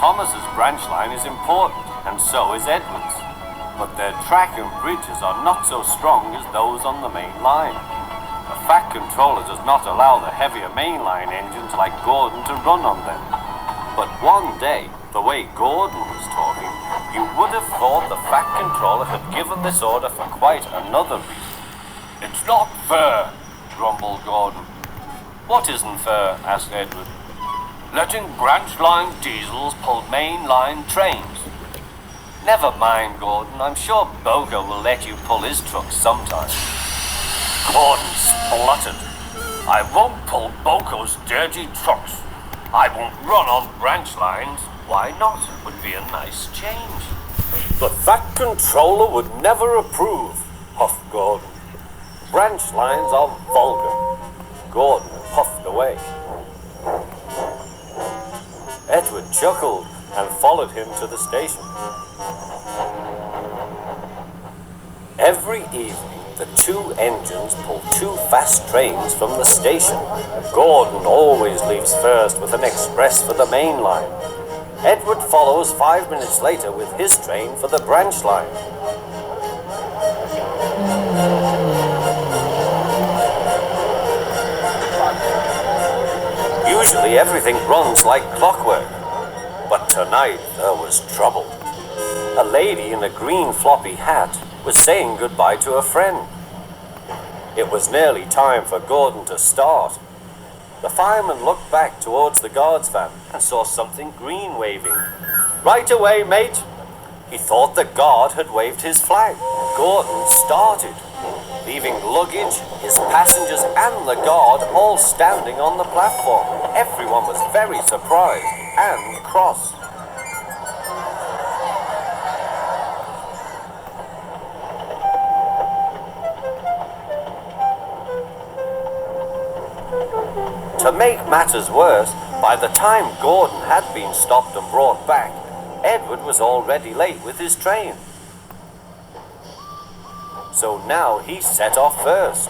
Thomas's branch line is important, and so is Edward's. But their track and bridges are not so strong as those on the main line. The Fat Controller does not allow the heavier mainline engines like Gordon to run on them. But one day, the way Gordon was talking, you would have thought the Fat Controller had given this order for quite another reason. "It's not fair," grumbled Gordon. "What isn't fair?" asked Edward. "Letting branch line diesels pull main line trains." "Never mind, Gordon. I'm sure Bogo will let you pull his truck sometime." Gordon spluttered. "I won't pull Bogo's dirty trucks. I won't run on branch lines." "Why not? It would be a nice change." "The Fat Controller would never approve," huffed Gordon. "Branch lines are vulgar." Gordon puffed away. Edward chuckled and followed him to the station. Every evening, the two engines pull two fast trains from the station. Gordon always leaves first with an express for the main line. Edward follows 5 minutes later with his train for the branch line. Usually everything runs like clockwork, but tonight there was trouble. A lady in a green floppy hat was saying goodbye to a friend. It was nearly time for Gordon to start. The fireman looked back towards the guard's van and saw something green waving. "Right away, mate!" He thought the guard had waved his flag. Gordon started, leaving luggage, his passengers and the guard all standing on the platform. Everyone was very surprised and cross. To make matters worse, by the time Gordon had been stopped and brought back, Edward was already late with his train. So now he set off first.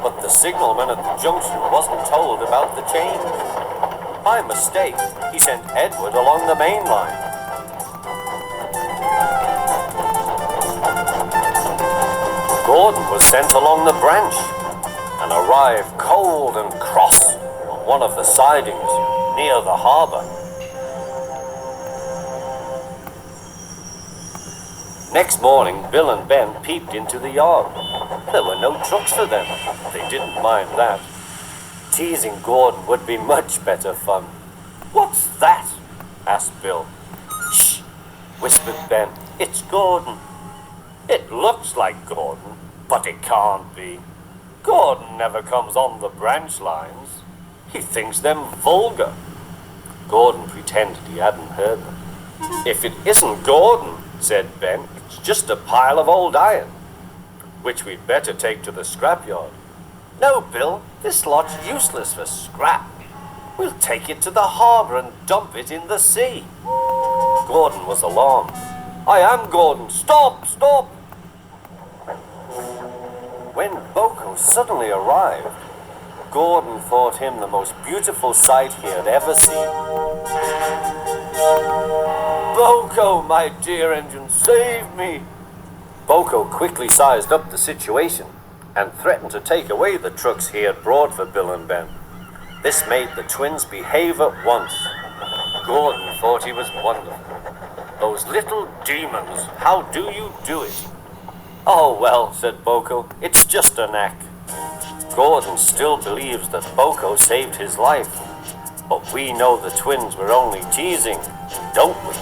But the signalman at the junction wasn't told about the change. By mistake, he sent Edward along the main line. Gordon was sent along the branch and arrived cold and cross on one of the sidings near the harbour. Next morning, Bill and Ben peeped into the yard. There were no trucks for them. They didn't mind that. Teasing Gordon would be much better fun. "What's that?" asked Bill. "Shh," whispered Ben. "It's Gordon." "It looks like Gordon, but it can't be. Gordon never comes on the branch lines. He thinks them vulgar." Gordon pretended he hadn't heard them. "If it isn't Gordon," said Ben, "it's just a pile of old iron, which we'd better take to the scrapyard." "No, Bill, this lot's useless for scrap. We'll take it to the harbour and dump it in the sea." Gordon was alarmed. "I am Gordon. Stop, stop!" When Boko suddenly arrived, Gordon thought him the most beautiful sight he had ever seen. "Boko, my dear engine, save me!" Boko quickly sized up the situation and threatened to take away the trucks he had brought for Bill and Ben. This made the twins behave at once. Gordon thought he was wonderful. "Those little demons, how do you do it?" "Oh, well," said Boko, "it's just a knack." Gordon still believes that Boko saved his life, but we know the twins were only teasing, don't we?